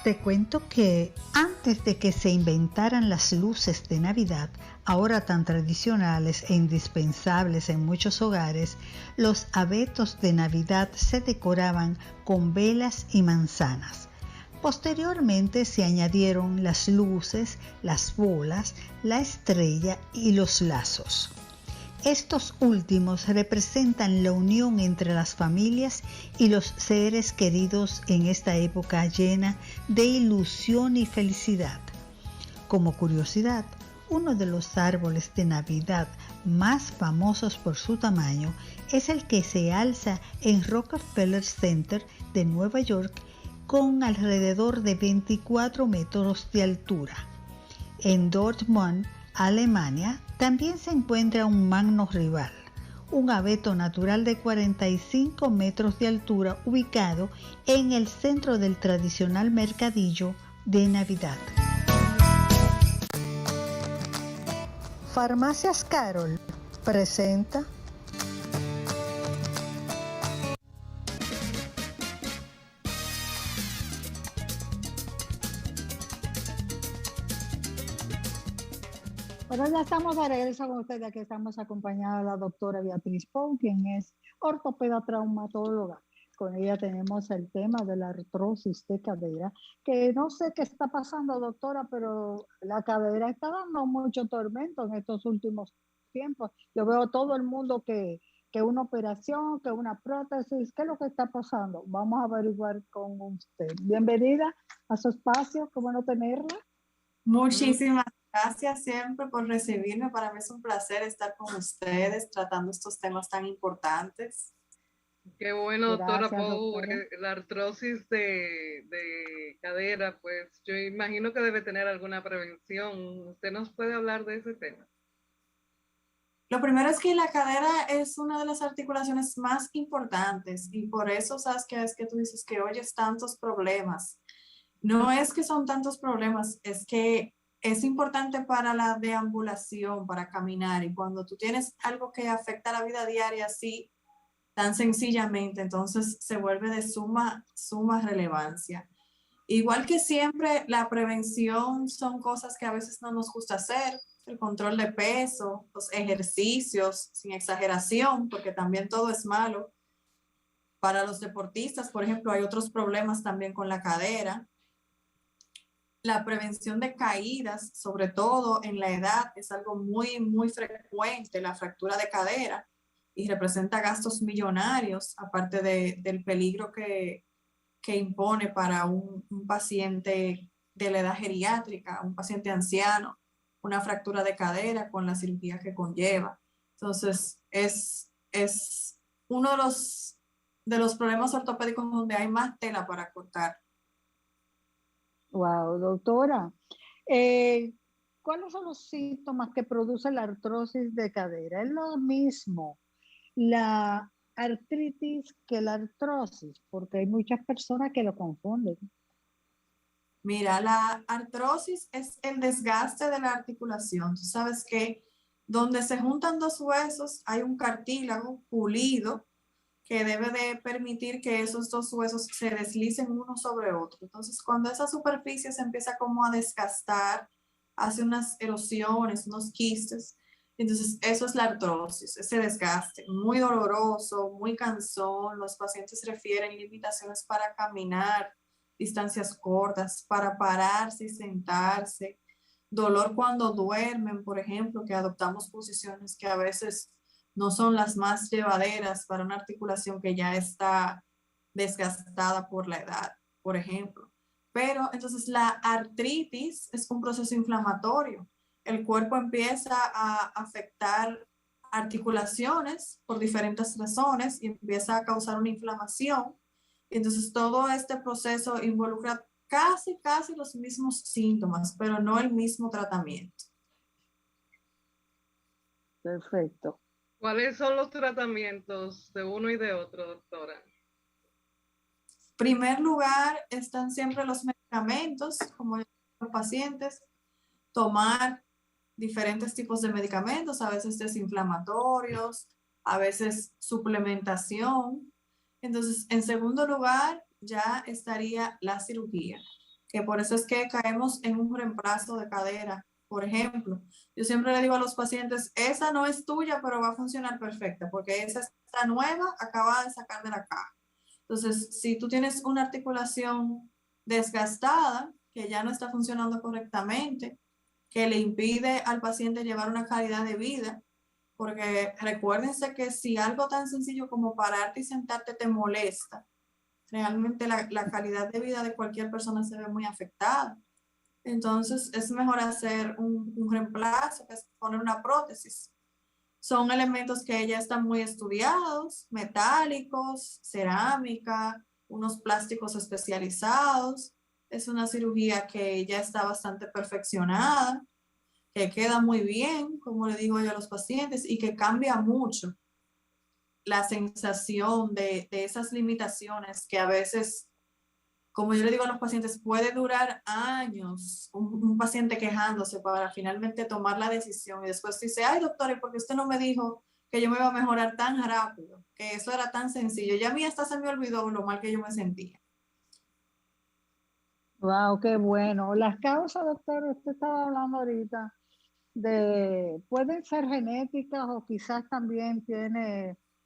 Te cuento que antes de que se inventaran las luces de Navidad, ahora tan tradicionales e indispensables en muchos hogares, los abetos de Navidad se decoraban con velas y manzanas. Posteriormente se añadieron las luces, las bolas, la estrella y los lazos. Estos últimos representan la unión entre las familias y los seres queridos en esta época llena de ilusión y felicidad. Como curiosidad, uno de los árboles de Navidad más famosos por su tamaño es el que se alza en Rockefeller Center de Nueva York con alrededor de 24 metros de altura. En Dortmund, Alemania, también se encuentra un magno rival, un abeto natural de 45 metros de altura ubicado en el centro del tradicional mercadillo de Navidad. Farmacias Carol presenta Bueno, ya estamos de regreso con ustedes. Aquí estamos acompañada de la doctora Beatriz Pou, quien es ortopeda traumatóloga. Con ella tenemos el tema de la artrosis de cadera, que no sé qué está pasando, doctora, pero la cadera está dando mucho tormento en estos últimos tiempos. Yo veo todo el mundo que una operación, que una prótesis. ¿Qué es lo que está pasando? Vamos a averiguar con usted. Bienvenida a su espacio, qué bueno tenerla. Muchísimas gracias siempre por recibirme. Para mí es un placer estar con ustedes tratando estos temas tan importantes. Qué bueno, doctora Gracias, Pou. doctora. La artrosis de cadera, pues yo imagino que debe tener alguna prevención. ¿Usted nos puede hablar de ese tema? Lo primero es que la cadera es una de las articulaciones más importantes y por eso, sabes que es que tú dices que oyes tantos problemas. No es que son tantos problemas, es que es importante para la deambulación, para caminar, y cuando tú tienes algo que afecta la vida diaria así, tan sencillamente, entonces se vuelve de suma relevancia. Igual que siempre, la prevención son cosas que a veces no nos gusta hacer, el control de peso, los ejercicios, sin exageración, porque también todo es malo. Para los deportistas, por ejemplo, hay otros problemas también con la cadera. La prevención de caídas, sobre todo en la edad, es algo muy frecuente, la fractura de cadera, y representa gastos millonarios, aparte del peligro que impone para un paciente de la edad geriátrica, un paciente anciano, una fractura de cadera con la cirugía que conlleva. Entonces, es uno de los problemas ortopédicos donde hay más tela para cortar. Wow, doctora. ¿Cuáles son los síntomas que produce la artrosis de cadera? ¿Es lo mismo la artritis que la artrosis? Porque hay muchas personas que lo confunden. Mira, la artrosis es el desgaste de la articulación. Tú sabes que donde se juntan dos huesos hay un cartílago pulido que debe de permitir que esos dos huesos se deslicen uno sobre otro. Entonces, cuando esa superficie se empieza como a desgastar, hace unas erosiones, unos quistes, entonces eso es la artrosis, ese desgaste, muy doloroso, muy cansón. Los pacientes refieren limitaciones para caminar, distancias cortas, para pararse y sentarse, dolor cuando duermen, por ejemplo, que adoptamos posiciones que a veces no son las más llevaderas para una articulación que ya está desgastada por la edad, por ejemplo. Pero entonces la artritis es un proceso inflamatorio. El cuerpo empieza a afectar articulaciones por diferentes razones y empieza a causar una inflamación. Entonces todo este proceso involucra casi los mismos síntomas, pero no el mismo tratamiento. Perfecto. ¿Cuáles son los tratamientos de uno y de otro, doctora? En primer lugar, están siempre los medicamentos, como los pacientes, tomar diferentes tipos de medicamentos, a veces desinflamatorios, a veces suplementación. Entonces, en segundo lugar, ya estaría la cirugía. que por eso es que caemos en un reemplazo de cadera. Por ejemplo, yo siempre le digo a los pacientes, esa no es tuya, pero va a funcionar perfecta, porque esa está nueva, acaba de sacar de la caja. Entonces, si tú tienes una articulación desgastada, que ya no está funcionando correctamente, que le impide al paciente llevar una calidad de vida, porque recuérdense que si algo tan sencillo como pararte y sentarte te molesta, realmente la calidad de vida de cualquier persona se ve muy afectada. Entonces es mejor hacer un reemplazo, que es poner una prótesis. Son elementos que ya están muy estudiados, metálicos, cerámica, unos plásticos especializados. Es una cirugía que ya está bastante perfeccionada, que queda muy bien, como le digo yo a los pacientes, y que cambia mucho la sensación de esas limitaciones que a veces, como yo le digo a los pacientes, puede durar años un paciente quejándose para finalmente tomar la decisión y después dice, ay doctor, ¿y por qué usted no me dijo que yo me iba a mejorar tan rápido? Que eso era tan sencillo. Ya a mí hasta se me olvidó lo mal que yo me sentía. Wow, qué bueno. Las causas, doctor, usted estaba hablando ahorita pueden ser genéticas o quizás también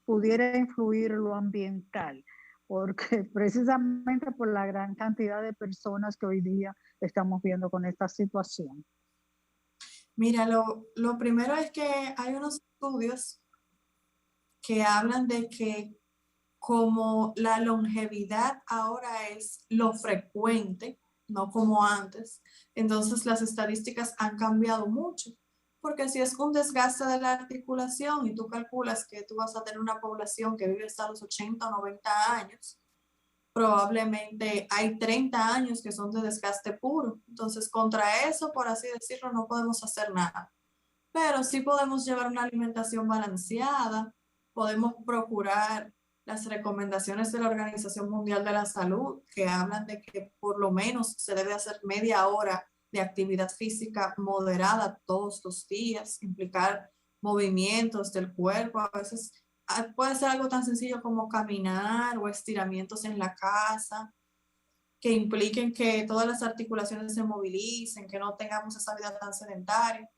pudiera influir lo ambiental, porque precisamente por la gran cantidad de personas que hoy día estamos viendo con esta situación. Mira, lo primero es que hay unos estudios que hablan de que como la longevidad ahora es lo frecuente, no como antes, entonces las estadísticas han cambiado mucho, porque si es un desgaste de la articulación y tú calculas que tú vas a tener una población que vive hasta los 80 o 90 años, probablemente hay 30 años que son de desgaste puro. Entonces, contra eso, por así decirlo, no podemos hacer nada. Pero sí podemos llevar una alimentación balanceada, podemos procurar las recomendaciones de la Organización Mundial de la Salud, que hablan de que por lo menos se debe hacer media hora de actividad física moderada todos los días, implicar movimientos del cuerpo. A veces puede ser algo tan sencillo como caminar o estiramientos en la casa, que impliquen que todas las articulaciones se movilicen, que no tengamos esa vida tan sedentaria.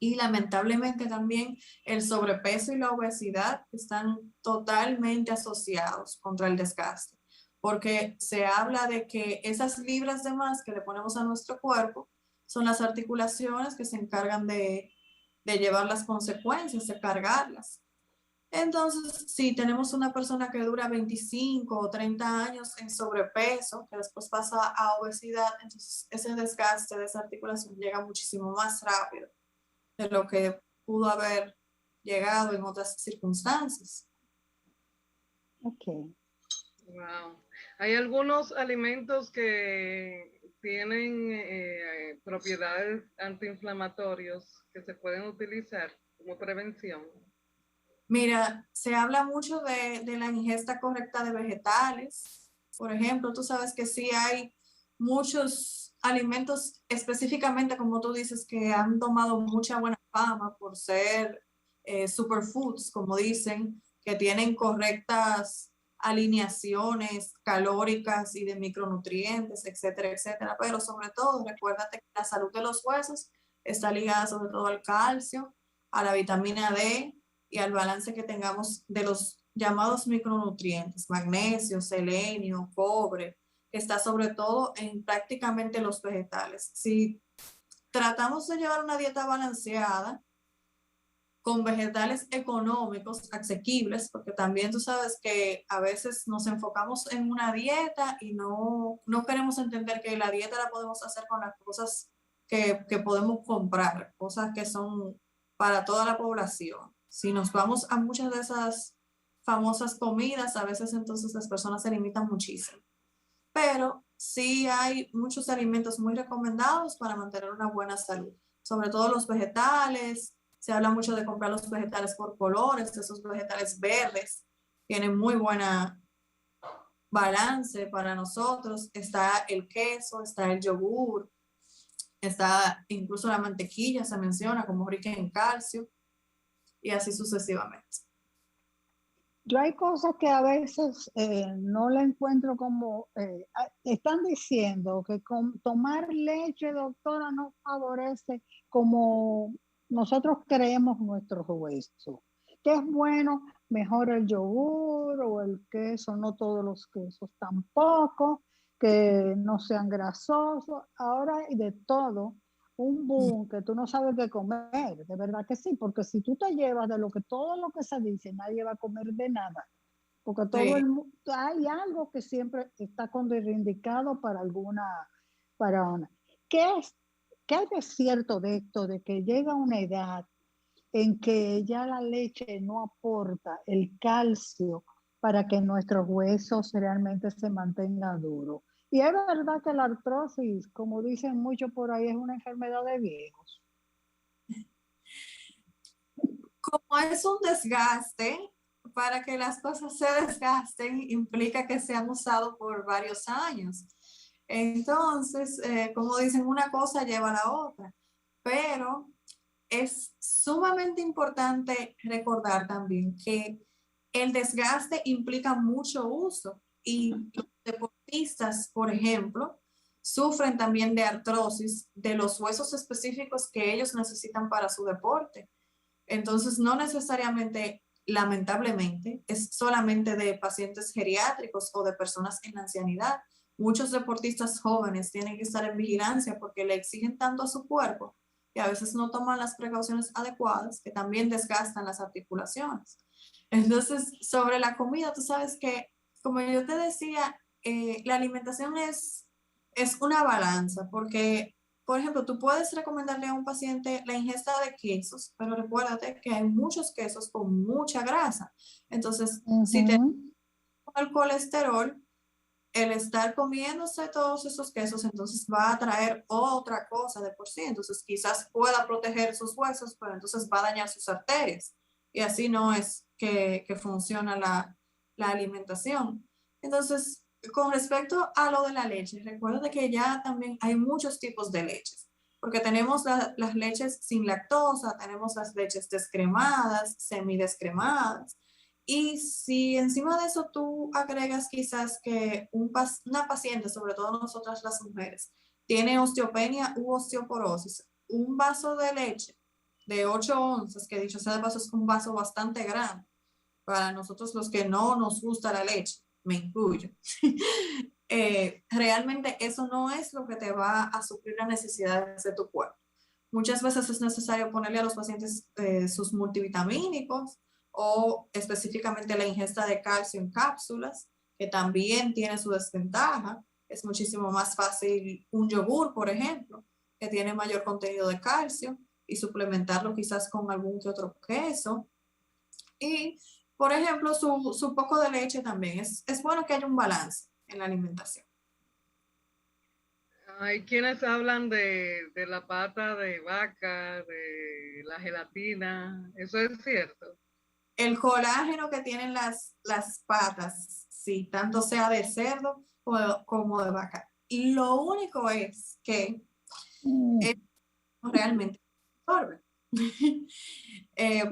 Y lamentablemente también el sobrepeso y la obesidad están totalmente asociados contra el desgaste, porque se habla de que esas libras de más que le ponemos a nuestro cuerpo son las articulaciones que se encargan de llevar las consecuencias, de cargarlas. Entonces, si tenemos una persona que dura 25 o 30 años en sobrepeso, que después pasa a obesidad, entonces ese desgaste de esa articulación llega muchísimo más rápido de lo que pudo haber llegado en otras circunstancias. Ok. Wow. Hay algunos alimentos que tienen propiedades antiinflamatorias que se pueden utilizar como prevención. Mira, se habla mucho de la ingesta correcta de vegetales. Por ejemplo, tú sabes que sí hay muchos alimentos específicamente, como tú dices, que han tomado mucha buena fama por ser superfoods, como dicen, que tienen correctas alineaciones calóricas y de micronutrientes, etcétera, etcétera. Pero sobre todo, recuérdate que la salud de los huesos está ligada sobre todo al calcio, a la vitamina D y al balance que tengamos de los llamados micronutrientes, magnesio, selenio, cobre, que está sobre todo en prácticamente los vegetales. Si tratamos de llevar una dieta balanceada, con vegetales económicos, asequibles, porque también tú sabes que a veces nos enfocamos en una dieta y no queremos entender que la dieta la podemos hacer con las cosas que podemos comprar, cosas que son para toda la población. Si nos vamos a muchas de esas famosas comidas, a veces entonces las personas se limitan muchísimo. Pero sí hay muchos alimentos muy recomendados para mantener una buena salud, sobre todo los vegetales. Se habla mucho de comprar los vegetales por colores, esos vegetales verdes tienen muy buena balance para nosotros. Está el queso, está el yogur, está incluso la mantequilla, se menciona como rica en calcio y así sucesivamente. Yo hay cosas que a veces no la encuentro como, están diciendo que tomar leche, doctora, no favorece como nosotros creemos nuestros huesos. Que es bueno, mejor el yogur o el queso, no todos los quesos tampoco, que no sean grasosos. Ahora hay de todo, un boom que tú no sabes qué comer, de verdad que sí, porque si tú te llevas de lo que todo lo que se dice, nadie va a comer de nada, porque todo Sí. el mundo, hay algo que siempre está contraindicado para alguna, para una. ¿Qué es, qué hay de cierto de esto, de que llega una edad en que ya la leche no aporta el calcio para que nuestros huesos realmente se mantengan duros? Y es verdad que la artrosis, como dicen muchos por ahí, es una enfermedad de viejos. Como es un desgaste, para que las cosas se desgasten, implica que se han usado por varios años. Entonces, como dicen, una cosa lleva a la otra, pero es sumamente importante recordar también que el desgaste implica mucho uso y los deportistas, por ejemplo, sufren también de artrosis de los huesos específicos que ellos necesitan para su deporte. Entonces, no necesariamente, lamentablemente, es solamente de pacientes geriátricos o de personas en la ancianidad. Muchos deportistas jóvenes tienen que estar en vigilancia porque le exigen tanto a su cuerpo y a veces no toman las precauciones adecuadas que también desgastan las articulaciones. Entonces, sobre la comida, tú sabes que, como yo te decía, la alimentación es una balanza porque por ejemplo, tú puedes recomendarle a un paciente la ingesta de quesos, pero recuérdate que hay muchos quesos con mucha grasa. Entonces, si te Ujú. el colesterol, el estar comiéndose todos esos quesos, entonces va a traer otra cosa de por sí. Entonces, quizás pueda proteger sus huesos, pero entonces va a dañar sus arterias. Y así no es que funciona la alimentación. Entonces, con respecto a lo de la leche, recuerda que ya también hay muchos tipos de leches, porque tenemos las leches sin lactosa, tenemos las leches descremadas, semidescremadas, y si encima de eso tú agregas quizás que una paciente, sobre todo nosotras las mujeres, tiene osteopenia u osteoporosis, un vaso de leche de 8 onzas, que dicho sea de paso es un vaso bastante grande para nosotros los que no nos gusta la leche, me incluyo. Realmente eso no es lo que te va a suplir las necesidades de tu cuerpo. Muchas veces es necesario ponerle a los pacientes sus multivitamínicos o específicamente la ingesta de calcio en cápsulas, que también tiene su desventaja. Es muchísimo más fácil un yogur, por ejemplo, que tiene mayor contenido de calcio y suplementarlo quizás con algún que otro queso. Y, por ejemplo, su poco de leche también. Es bueno que haya un balance en la alimentación. Hay quienes hablan de la pata de vaca, de la gelatina. ¿Eso es cierto? El colágeno que tienen las patas, sí, tanto sea de cerdo como de vaca. Y lo único es que es Mm. realmente absorbe.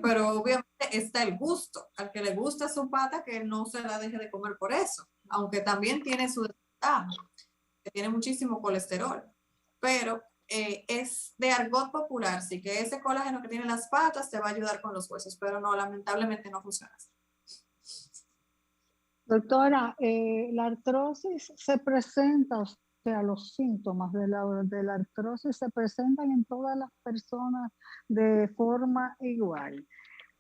Pero obviamente está el gusto. Al que le gusta su pata, que no se la deje de comer por eso. Aunque también tiene su desventaja, que tiene muchísimo colesterol. Pero es de argot popular, sí que ese colágeno que tiene las patas te va a ayudar con los huesos, pero no, lamentablemente no funciona así. Doctora, la artrosis se presenta, o sea, los síntomas de la artrosis se presentan en todas las personas de forma igual,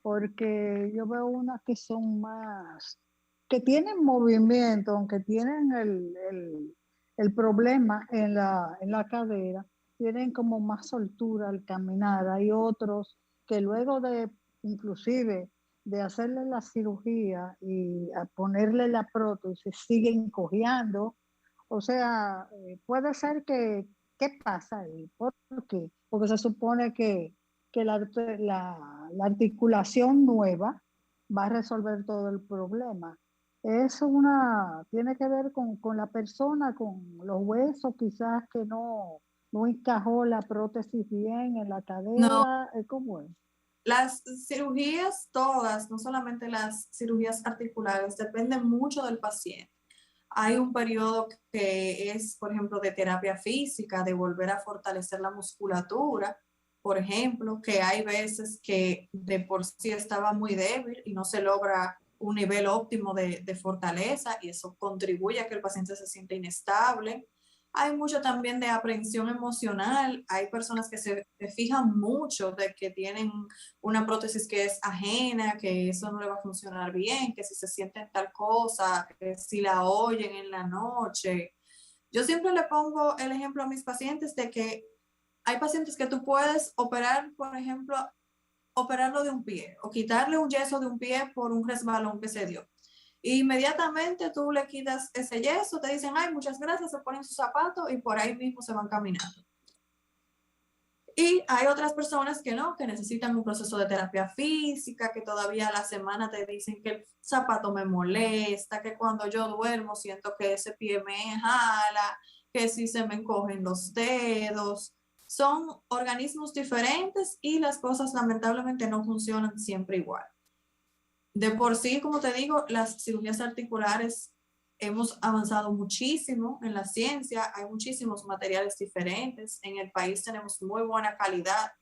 porque yo veo unas que son más, que tienen movimiento, aunque tienen el problema en la cadera, tienen como más soltura al caminar. Hay otros que luego de, inclusive, de hacerle la cirugía y a ponerle la prótesis, siguen cojeando. O sea, puede ser que, ¿qué pasa ahí? ¿Por qué? Porque se supone que la articulación nueva va a resolver todo el problema. Es una, tiene que ver con la persona, con los huesos, quizás que no encajó la prótesis bien en la No, cadera, ¿cómo es? Las cirugías todas, no solamente las cirugías articulares, dependen mucho del paciente. Hay un periodo que es, por ejemplo, de terapia física, de volver a fortalecer la musculatura, por ejemplo, que hay veces que de por sí estaba muy débil y no se logra un nivel óptimo de fortaleza y eso contribuye a que el paciente se sienta inestable. Hay mucho también de aprehensión emocional. Hay personas que se fijan mucho de que tienen una prótesis que es ajena, que eso no le va a funcionar bien, que si se sienten tal cosa, que si la oyen en la noche. Yo siempre le pongo el ejemplo a mis pacientes de que hay pacientes que tú puedes operar, por ejemplo, operarlo de un pie o quitarle un yeso de un pie por un resbalón que se dio. Inmediatamente tú le quitas ese yeso, te dicen, ay, muchas gracias, se ponen sus zapatos y por ahí mismo se van caminando. Y hay otras personas que no, que necesitan un proceso de terapia física, que todavía a la semana te dicen que el zapato me molesta, que cuando yo duermo siento que ese pie me jala, que si se me encogen los dedos. Son organismos diferentes y las cosas lamentablemente no funcionan siempre igual. De por sí, como te digo, las cirugías articulares hemos avanzado muchísimo en la ciencia, hay muchísimos materiales diferentes, en el país tenemos muy buena calidad,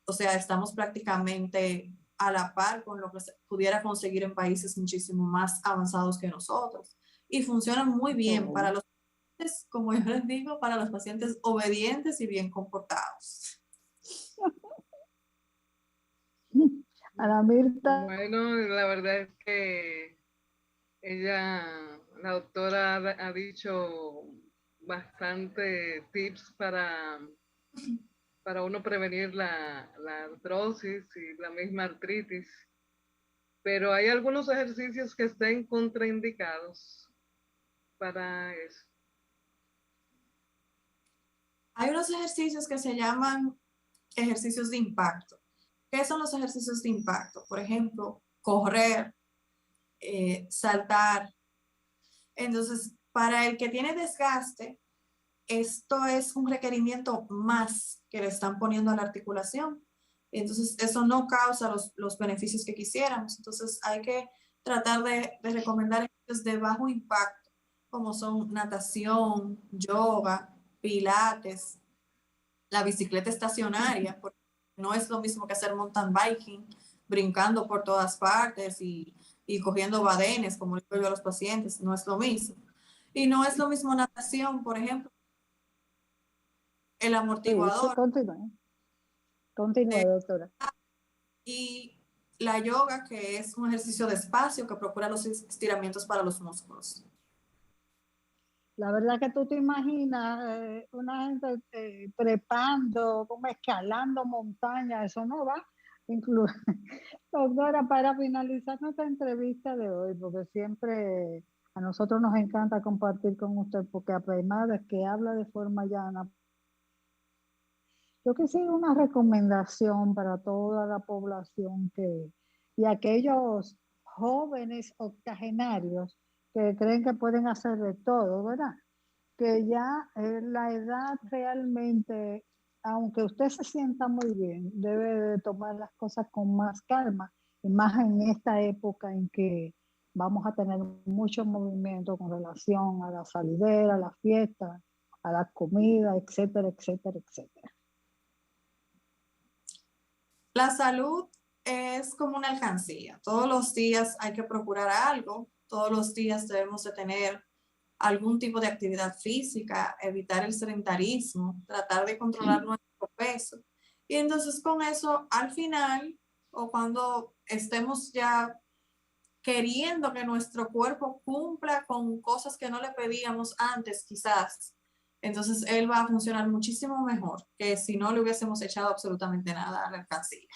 o sea, estamos prácticamente a la par con lo que se pudiera conseguir en países muchísimo más avanzados que nosotros y funcionan muy bien para los pacientes, como yo les digo, para los pacientes obedientes y bien comportados. Ana Mirta. Bueno, la verdad es que la doctora ha dicho bastante tips para uno prevenir la artrosis y la misma artritis, pero hay algunos ejercicios que estén contraindicados para eso. Hay unos ejercicios que se llaman ejercicios de impacto. ¿Qué son los ejercicios de impacto? Por ejemplo, correr, saltar. Entonces, para el que tiene desgaste, esto es un requerimiento más que le están poniendo a la articulación. Entonces, eso no causa los beneficios que quisiéramos. Entonces, hay que tratar de recomendar ejercicios de bajo impacto, como son natación, yoga, pilates, la bicicleta estacionaria, porque no es lo mismo que hacer mountain biking, brincando por todas partes y cogiendo badenes, como le digo yo a los pacientes, no es lo mismo. Y no es lo mismo natación, por ejemplo, el amortiguador. Continúa, doctora. Y la yoga, que es un ejercicio de espacio que procura los estiramientos para los músculos. La verdad que tú te imaginas una gente trepando, como escalando montañas, eso no va. Doctora, para finalizar nuestra entrevista de hoy, porque siempre a nosotros nos encanta compartir con usted, porque además de que habla de forma llana, yo quisiera una recomendación para toda la población y aquellos jóvenes octogenarios que creen que pueden hacer de todo, ¿verdad? Que ya la edad realmente, aunque usted se sienta muy bien, debe de tomar las cosas con más calma, y más en esta época en que vamos a tener mucho movimiento con relación a la salidera, a la fiesta, a la comida, etcétera, etcétera, etcétera. La salud es como una alcancía. Todos los días hay que procurar algo. Todos los días debemos de tener algún tipo de actividad física, evitar el sedentarismo, tratar de controlar nuestro peso. Y entonces con eso, al final, o cuando estemos ya queriendo que nuestro cuerpo cumpla con cosas que no le pedíamos antes, quizás, entonces él va a funcionar muchísimo mejor que si no le hubiésemos echado absolutamente nada a la alcancía.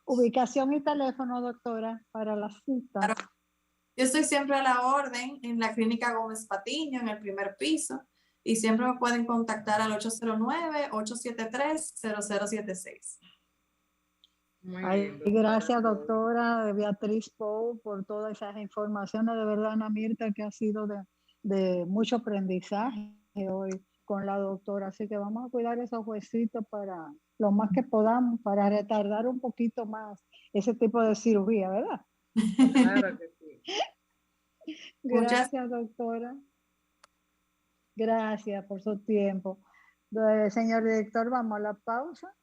Ubicación y teléfono, doctora, para la cita. Claro. Yo estoy siempre a la orden en la Clínica Gómez Patiño, en el primer piso, y siempre me pueden contactar al 809-873-0076. Gracias, doctora Beatriz Pou, por todas esas informaciones. De verdad, Ana Mirta, que ha sido de mucho aprendizaje hoy con la doctora. Así que vamos a cuidar esos huesitos para lo más que podamos para retardar un poquito más ese tipo de cirugía, ¿verdad? Claro que sí. Gracias, doctora. Gracias por su tiempo. Señor director, vamos a la pausa.